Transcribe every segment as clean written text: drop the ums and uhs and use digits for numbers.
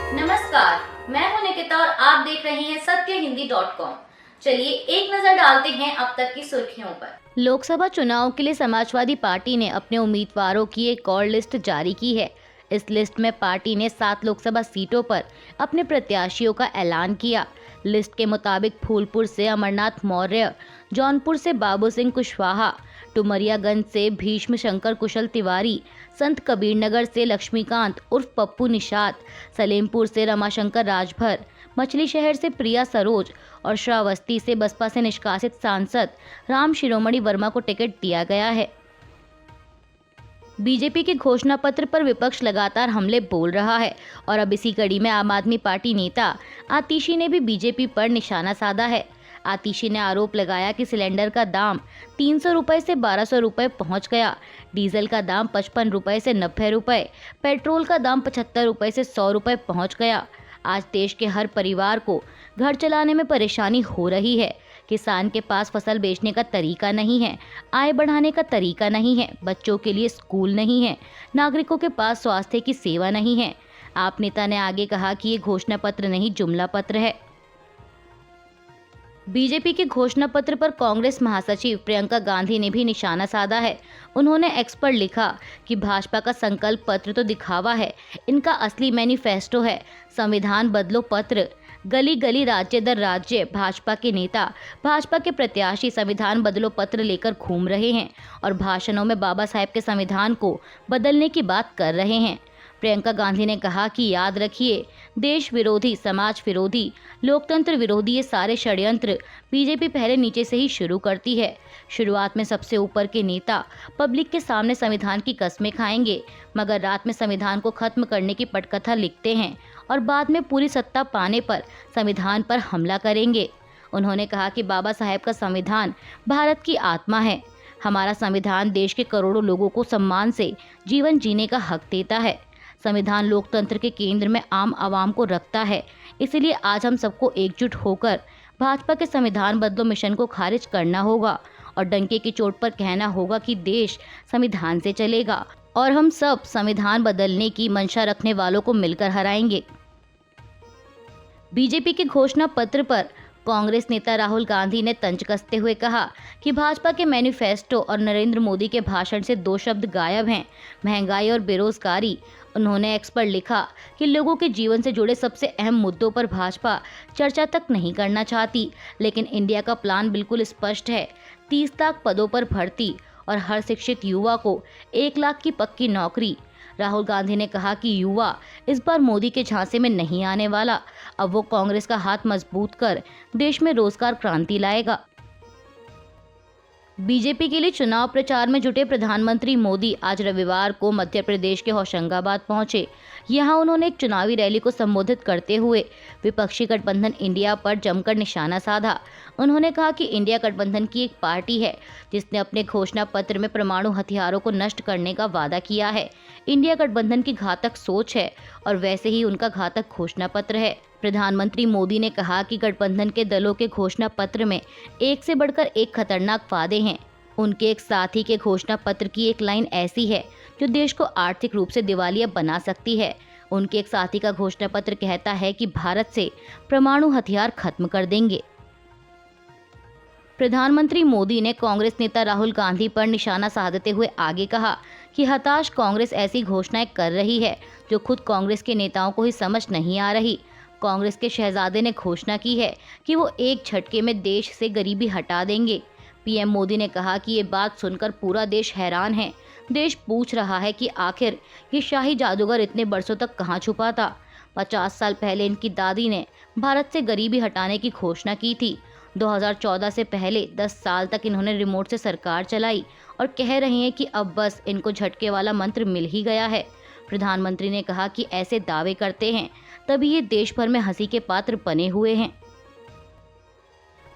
नमस्कार, मैं हूं निकिता और आप देख रहे हैं सत्यहिंदी.com। चलिए एक नजर डालते हैं अब तक की सुर्खियों पर। लोकसभा चुनाव के लिए समाजवादी पार्टी ने अपने उम्मीदवारों की एक और लिस्ट जारी की है। इस लिस्ट में पार्टी ने 7 लोकसभा सीटों पर अपने प्रत्याशियों का ऐलान किया। लिस्ट के मुताबिक फूलपुर से अमरनाथ मौर्य, जौनपुर से बाबू सिंह कुशवाहा, डुमरियागंज से भीष्म शंकर कुशल तिवारी, संत कबीरनगर से लक्ष्मीकांत उर्फ पप्पू निषाद, सलेमपुर से रमाशंकर राजभर, मछली शहर से प्रिया सरोज और श्रावस्ती से बसपा से निष्कासित सांसद राम शिरोमणि वर्मा को टिकट दिया गया है। बीजेपी के घोषणा पत्र पर विपक्ष लगातार हमले बोल रहा है और अब इसी कड़ी में आम आदमी पार्टी नेता आतिशी ने भी बीजेपी पर निशाना साधा है। आतिशी ने आरोप लगाया कि सिलेंडर का दाम 300 रुपए से 1200 रुपए पहुंच गया, डीजल का दाम 55 रुपए से 90 रुपए, पेट्रोल का दाम 75 रुपए से 100 रुपए पहुंच गया। आज देश के हर परिवार को घर चलाने में परेशानी हो रही है। किसान के पास फसल बेचने का तरीका नहीं है, आय बढ़ाने का तरीका नहीं है, बच्चों के लिए स्कूल नहीं है, नागरिकों के पास स्वास्थ्य की सेवा नहीं है। आप नेता ने आगे कहा कि ये घोषणा पत्र नहीं, जुमला पत्र है। बीजेपी के घोषणा पत्र पर कांग्रेस महासचिव प्रियंका गांधी ने भी निशाना साधा है। उन्होंने एक्स पर लिखा कि भाजपा का संकल्प पत्र तो दिखावा है, इनका असली मैनिफेस्टो है। संविधान बदलो पत्र, गली गली राज्य दर राज्य भाजपा के नेता, भाजपा के प्रत्याशी संविधान बदलो पत्र लेकर घूम रहे हैं और भाषणों में बाबा साहेब के संविधान को बदलने की बात कर रहे हैं। प्रियंका गांधी ने कहा कि याद रखिए, देश विरोधी, समाज विरोधी, लोकतंत्र विरोधी ये सारे षड्यंत्र बीजेपी पहले नीचे से ही शुरू करती है। शुरुआत में सबसे ऊपर के नेता पब्लिक के सामने संविधान की कस्में खाएंगे, मगर रात में संविधान को खत्म करने की पटकथा लिखते हैं और बाद में पूरी सत्ता पाने पर संविधान पर हमला करेंगे। उन्होंने कहा कि बाबा साहेब का संविधान भारत की आत्मा है। हमारा संविधान देश के करोड़ों लोगों को सम्मान से जीवन जीने का हक देता है। संविधान लोकतंत्र के केंद्र में आम आवाम को रखता है। इसलिए आज हम सबको एकजुट होकर भाजपा के संविधान बदलो मिशन को खारिज करना होगा और डंके की चोट पर कहना होगा कि देश संविधान से चलेगा और हम सब संविधान बदलने की मंशा रखने वालों को मिलकर हराएंगे। बीजेपी के घोषणा पत्र पर कांग्रेस नेता राहुल गांधी ने तंज कसते हुए कहा कि भाजपा के मैनिफेस्टो और नरेंद्र मोदी के भाषण से 2 शब्द गायब हैं, महंगाई और बेरोजगारी। उन्होंने एक्स पर लिखा कि लोगों के जीवन से जुड़े सबसे अहम मुद्दों पर भाजपा चर्चा तक नहीं करना चाहती, लेकिन इंडिया का प्लान बिल्कुल स्पष्ट है। 30 लाख पदों पर भर्ती और हर शिक्षित युवा को 1 लाख की पक्की नौकरी। राहुल गांधी ने कहा कि युवा इस बार मोदी के झांसे में नहीं आने वाला। अब वो कांग्रेस का हाथ मजबूत कर देश में रोजगार क्रांति लाएगा। बीजेपी के लिए चुनाव प्रचार में जुटे प्रधानमंत्री मोदी आज रविवार को मध्य प्रदेश के होशंगाबाद पहुंचे। यहां उन्होंने एक चुनावी रैली को संबोधित करते हुए विपक्षी गठबंधन इंडिया पर जमकर निशाना साधा। उन्होंने कहा कि इंडिया गठबंधन की एक पार्टी है जिसने अपने घोषणा पत्र में परमाणु हथियारों को नष्ट करने का वादा किया है। इंडिया गठबंधन की घातक सोच है और वैसे ही उनका घातक घोषणा पत्र है। प्रधानमंत्री मोदी ने कहा कि गठबंधन के दलों के घोषणा पत्र में एक से बढ़कर एक खतरनाक वादे हैं। उनके एक साथी के घोषणा पत्र की एक लाइन ऐसी है जो देश को आर्थिक रूप से दिवालिया बना सकती है। उनके एक साथी का घोषणा पत्र कहता है कि भारत से परमाणु हथियार खत्म कर देंगे। प्रधानमंत्री मोदी ने कांग्रेस नेता राहुल गांधी पर निशाना साधते हुए आगे कहा कि हताश कांग्रेस ऐसी घोषणाएं कर रही है जो खुद कांग्रेस के नेताओं को ही समझ नहीं आ रही। कांग्रेस के शहजादे ने घोषणा की है कि वो एक झटके में देश से गरीबी हटा देंगे। पीएम मोदी ने कहा कि ये बात सुनकर पूरा देश हैरान है। देश पूछ रहा है कि आखिर ये शाही जादूगर इतने बरसों तक कहाँ छुपा था। 50 साल पहले इनकी दादी ने भारत से गरीबी हटाने की घोषणा की थी। 2014 से पहले 10 साल तक इन्होंने रिमोट से सरकार चलाई और कह रहे हैं कि अब बस इनको झटके वाला मंत्र मिल ही गया है। प्रधानमंत्री ने कहा कि ऐसे दावे करते हैं तभी ये देश भर में हंसी के पात्र बने हुए हैं।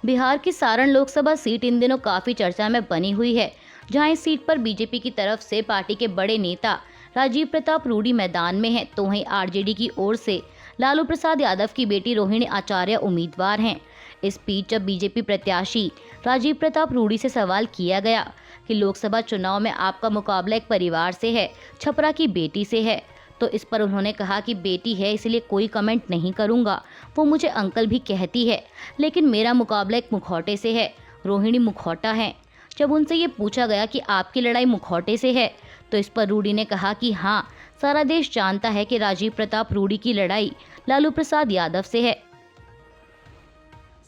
बिहार की सारण लोकसभा सीट इन दिनों काफी चर्चा में बनी हुई है, जहां इस सीट पर बीजेपी की तरफ से पार्टी के बड़े नेता राजीव प्रताप रूडी मैदान में हैं, तो वहीं आरजेडी की ओर से लालू प्रसाद यादव की बेटी रोहिणी आचार्य उम्मीदवार हैं। इस बीच जब बीजेपी प्रत्याशी राजीव प्रताप रूडी से सवाल किया गया कि लोकसभा चुनाव में आपका मुकाबला एक परिवार से है, छपरा की बेटी से है, तो इस पर उन्होंने कहा कि बेटी है इसलिए कोई कमेंट नहीं करूंगा, वो मुझे अंकल भी कहती है, लेकिन मेरा मुकाबला एक मुखौटे से है, रोहिणी मुखौटा है। जब उनसे ये पूछा गया कि आपकी लड़ाई मुखौटे से है, तो इस पर रूडी ने कहा कि हाँ, सारा देश जानता है कि राजीव प्रताप रूडी की लड़ाई लालू प्रसाद यादव से है।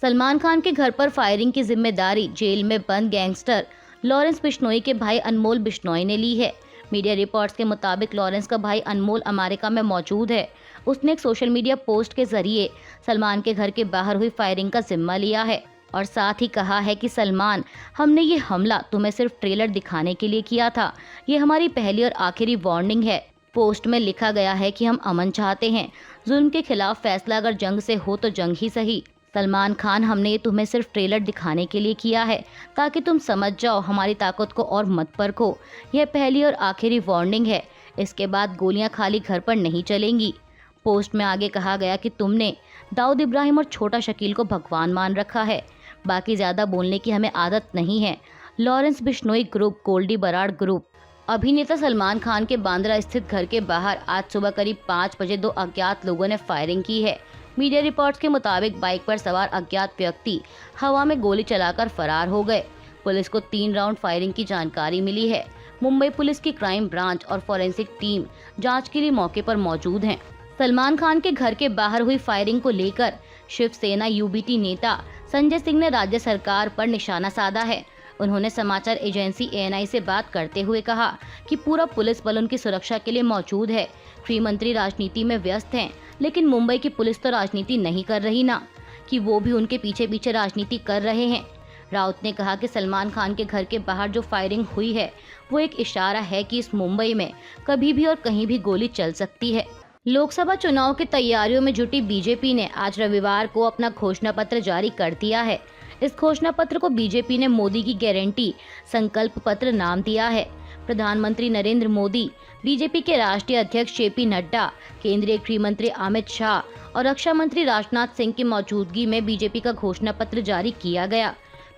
सलमान खान के घर पर फायरिंग की जिम्मेदारी जेल में बंद गैंगस्टर लॉरेंस बिश्नोई के भाई अनमोल बिश्नोई ने ली है। मीडिया रिपोर्ट्स के मुताबिक लॉरेंस का भाई अनमोल अमेरिका में मौजूद है। उसने एक सोशल मीडिया पोस्ट के जरिए सलमान के घर के बाहर हुई फायरिंग का जिम्मा लिया है और साथ ही कहा है कि सलमान, हमने ये हमला तुम्हें सिर्फ ट्रेलर दिखाने के लिए किया था, ये हमारी पहली और आखिरी वार्निंग है। पोस्ट में लिखा गया है कि हम अमन चाहते हैं, जुल्म के खिलाफ फैसला अगर जंग से हो तो जंग ही सही। सलमान खान, हमने ये तुम्हें सिर्फ ट्रेलर दिखाने के लिए किया है ताकि तुम समझ जाओ हमारी ताकत को और मत परखो। यह पहली और आखिरी वार्निंग है, इसके बाद गोलियां खाली घर पर नहीं चलेंगी। पोस्ट में आगे कहा गया कि तुमने दाऊद इब्राहिम और छोटा शकील को भगवान मान रखा है, बाकी ज़्यादा बोलने की हमें आदत नहीं है। Lawrence Bishnoi group, Goldy Brar group. अभिनेता सलमान खान के बांद्रा स्थित घर के बाहर आज सुबह करीब 5 बजे 2 अज्ञात लोगों ने फायरिंग की है। मीडिया रिपोर्ट्स के मुताबिक बाइक पर सवार अज्ञात व्यक्ति हवा में गोली चलाकर फरार हो गए। पुलिस को 3 राउंड फायरिंग की जानकारी मिली है। मुंबई पुलिस की क्राइम ब्रांच और फॉरेंसिक टीम जांच के लिए मौके पर मौजूद हैं। सलमान खान के घर के बाहर हुई फायरिंग को लेकर शिवसेना यूबीटी नेता संजय सिंह ने राज्य सरकार पर निशाना साधा है। उन्होंने समाचार एजेंसी एएनआई से बात करते हुए कहा कि पूरा पुलिस बल उनकी सुरक्षा के लिए मौजूद है। गृह मंत्री राजनीति में व्यस्त हैं, लेकिन मुंबई की पुलिस तो राजनीति नहीं कर रही ना, कि वो भी उनके पीछे पीछे राजनीति कर रहे हैं। राउत ने कहा कि सलमान खान के घर के बाहर जो फायरिंग हुई है वो एक इशारा है कि इस मुंबई में कभी भी और कहीं भी गोली चल सकती है। लोकसभा चुनाव की तैयारियों में जुटी बीजेपी ने आज रविवार को अपना घोषणा पत्र जारी कर दिया है। इस घोषणा पत्र को बीजेपी ने मोदी की गारंटी संकल्प पत्र नाम दिया है। प्रधानमंत्री नरेंद्र मोदी, बीजेपी के राष्ट्रीय अध्यक्ष जेपी नड्डा, केंद्रीय गृह मंत्री अमित शाह और रक्षा मंत्री राजनाथ सिंह की मौजूदगी में बीजेपी का घोषणा पत्र जारी किया गया।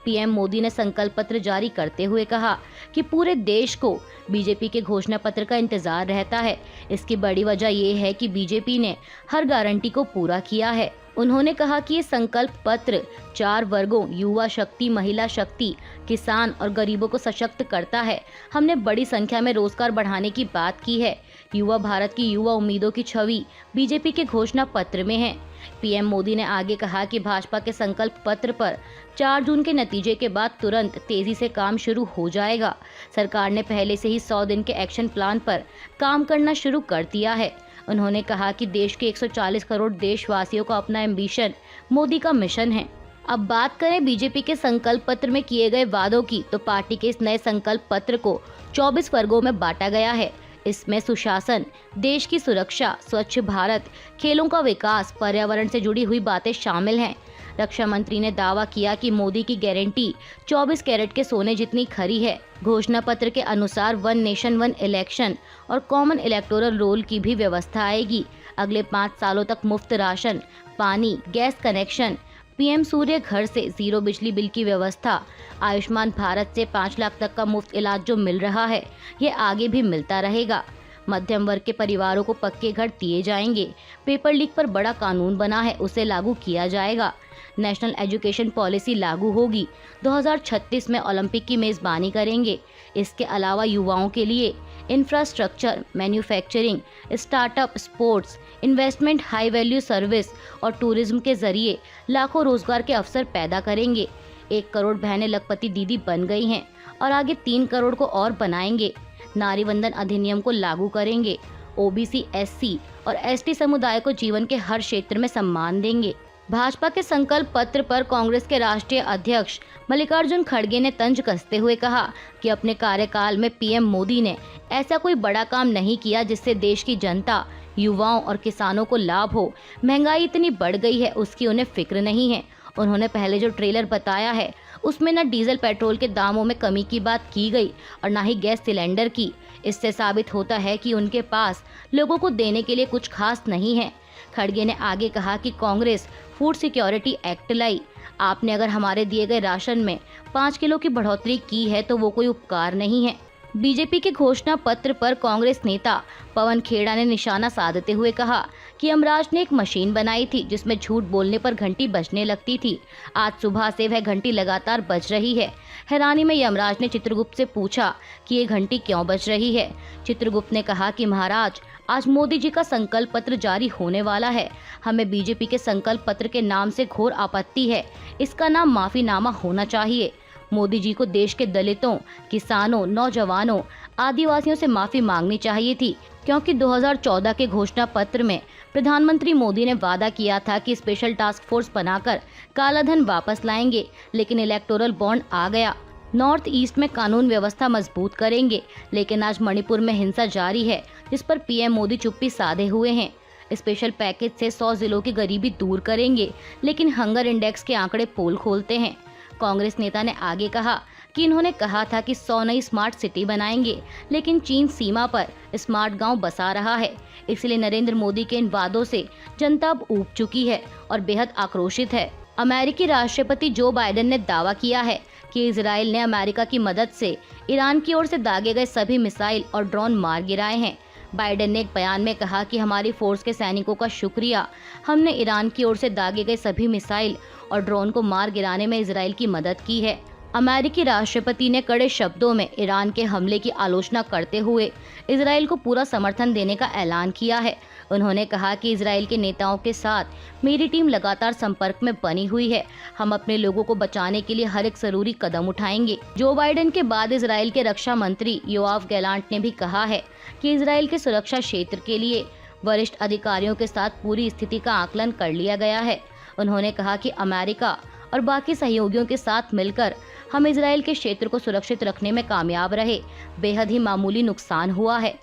पीएम मोदी ने संकल्प पत्र जारी करते हुए कहा कि पूरे देश को बीजेपी के घोषणा पत्र का इंतजार रहता है। इसकी बड़ी वजह ये है कि बीजेपी ने हर गारंटी को पूरा किया है। उन्होंने कहा कि ये संकल्प पत्र 4 वर्गों युवा शक्ति, महिला शक्ति, किसान और गरीबों को सशक्त करता है। हमने बड़ी संख्या में रोजगार बढ़ाने की बात की है। युवा भारत की युवा उम्मीदों की छवि बीजेपी के घोषणा पत्र में है। पीएम मोदी ने आगे कहा कि भाजपा के संकल्प पत्र पर 4 जून के नतीजे के बाद तुरंत तेजी से काम शुरू हो जाएगा। सरकार ने पहले से ही 100 दिन के एक्शन प्लान पर काम करना शुरू कर दिया है। उन्होंने कहा कि देश के 140 करोड़ देशवासियों का अपना एम्बिशन मोदी का मिशन है। अब बात करें बीजेपी के संकल्प पत्र में किए गए वादों की, तो पार्टी के इस नए संकल्प पत्र को 24 वर्गों में बांटा गया है। इसमें सुशासन, देश की सुरक्षा, स्वच्छ भारत, खेलों का विकास, पर्यावरण से जुड़ी हुई बातें शामिल हैं। रक्षा मंत्री ने दावा किया कि मोदी की गारंटी 24 कैरेट के सोने जितनी खरी है। घोषणा पत्र के अनुसार 1 नेशन 1 इलेक्शन और कॉमन इलेक्टोरल रोल की भी व्यवस्था आएगी। अगले 5 सालों तक मुफ्त राशन, पानी, गैस कनेक्शन, पीएम सूर्य घर से 0 बिजली बिल की व्यवस्था, आयुष्मान भारत से 5 लाख तक का मुफ्त इलाज जो मिल रहा है, ये आगे भी मिलता रहेगा। मध्यम वर्ग के परिवारों को पक्के घर दिए जाएंगे। पेपर लीक पर बड़ा कानून बना है, उसे लागू किया जाएगा। नेशनल एजुकेशन पॉलिसी लागू होगी। 2036 में ओलंपिक की मेजबानी करेंगे। इसके अलावा युवाओं के लिए infrastructure, manufacturing, startup, sports, investment, high value service और टूरिज्म के जरिए लाखों रोजगार के अवसर पैदा करेंगे। 1 करोड़ बहनें लखपति दीदी बन गई हैं और आगे 3 करोड़ को और बनाएंगे। नारी वंदन अधिनियम को लागू करेंगे। ओबीसी, एससी और एसटी समुदाय को जीवन के हर क्षेत्र में सम्मान देंगे। भाजपा के संकल्प पत्र पर कांग्रेस के राष्ट्रीय अध्यक्ष मल्लिकार्जुन खड़गे ने तंज कसते हुए कहा कि अपने कार्यकाल में पीएम मोदी ने ऐसा कोई बड़ा काम नहीं किया जिससे देश की जनता, युवाओं और किसानों को लाभ हो। महंगाई इतनी बढ़ गई है, उसकी उन्हें फिक्र नहीं है। उन्होंने पहले जो ट्रेलर बताया है उसमें न डीजल पेट्रोल के दामों में कमी की बात की गई और न ही गैस सिलेंडर की। इससे साबित होता है कि उनके पास लोगों को देने के लिए कुछ खास नहीं है। खड़गे ने आगे कहा कि कांग्रेस फूड सिक्योरिटी एक्ट लाई। आपने अगर हमारे दिए गए राशन में 5 किलो की बढ़ोतरी की है तो वो कोई उपकार नहीं है, बीजेपी के घोषणा पत्र पर कांग्रेस नेता पवन खेड़ा ने निशाना साधते हुए कहा कि यमराज ने एक मशीन बनाई थी जिसमें झूठ बोलने पर घंटी बजने लगती थी। आज सुबह से वह घंटी लगातार बज रही है। हैरानी में यमराज ने चित्रगुप्त से पूछा कि ये घंटी क्यों बज रही है। चित्रगुप्त ने कहा कि महाराज, आज मोदी जी का संकल्प पत्र जारी होने वाला है। हमें बीजेपी के संकल्प पत्र के नाम से घोर आपत्ति है। इसका नाम माफीनामा होना चाहिए। मोदी जी को देश के दलितों, किसानों, नौजवानों, आदिवासियों से माफी मांगनी चाहिए थी, क्योंकि 2014 के घोषणा पत्र में प्रधानमंत्री मोदी ने वादा किया था कि स्पेशल टास्क फोर्स बनाकर कालाधन वापस लाएंगे, लेकिन इलेक्टोरल बॉन्ड आ गया। नॉर्थ ईस्ट में कानून व्यवस्था मजबूत करेंगे, लेकिन आज मणिपुर में हिंसा जारी है, जिस पर पीएम मोदी चुप्पी साधे हुए हैं। स्पेशल पैकेज से 100 जिलों की गरीबी दूर करेंगे, लेकिन हंगर इंडेक्स के आंकड़े पोल खोलते हैं। कांग्रेस नेता ने आगे कहा कि इन्होंने कहा था कि 100 नई स्मार्ट सिटी बनाएंगे, लेकिन चीन सीमा पर स्मार्ट गांव बसा रहा है। इसलिए नरेंद्र मोदी के इन वादों से जनता अब ऊब चुकी है और बेहद आक्रोशित है। अमेरिकी राष्ट्रपति जो बाइडेन ने दावा किया है कि इजराइल ने अमेरिका की मदद से ईरान की ओर से दागे गए सभी मिसाइल और ड्रोन मार गिराए हैं। बाइडेन ने एक बयान में कहा कि हमारी फोर्स के सैनिकों का शुक्रिया, हमने ईरान की ओर से दागे गए सभी मिसाइल और ड्रोन को मार गिराने में इजराइल की मदद की है। अमेरिकी राष्ट्रपति ने कड़े शब्दों में ईरान के हमले की आलोचना करते हुए इजराइल को पूरा समर्थन देने का ऐलान किया है। उन्होंने कहा कि इजराइल के नेताओं के साथ मेरी टीम लगातार संपर्क में बनी हुई है। हम अपने लोगों को बचाने के लिए हर एक जरूरी कदम उठाएंगे। जो बाइडेन के बाद इजराइल के रक्षा मंत्री योआव गैलांट ने भी कहा है कि इजराइल के सुरक्षा क्षेत्र के लिए वरिष्ठ अधिकारियों के साथ पूरी स्थिति का आकलन कर लिया गया है। उन्होंने कहा कि अमेरिका और बाकी सहयोगियों के साथ मिलकर हम इजराइल के क्षेत्र को सुरक्षित रखने में कामयाब रहे। बेहद ही मामूली नुकसान हुआ है।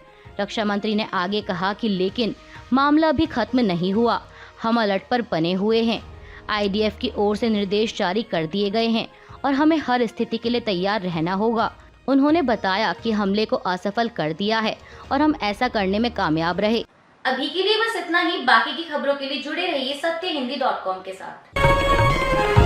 रक्षा मंत्री ने आगे कहा कि लेकिन मामला अभी खत्म नहीं हुआ, हम अलर्ट पर बने हुए हैं। आईडीएफ की ओर से निर्देश जारी कर दिए गए हैं और हमें हर स्थिति के लिए तैयार रहना होगा। उन्होंने बताया कि हमले को असफल कर दिया है और हम ऐसा करने में कामयाब रहे। अभी के लिए बस इतना ही। बाकी की खबरों के लिए जुड़े रहिए सत्यहिंदी.com के साथ।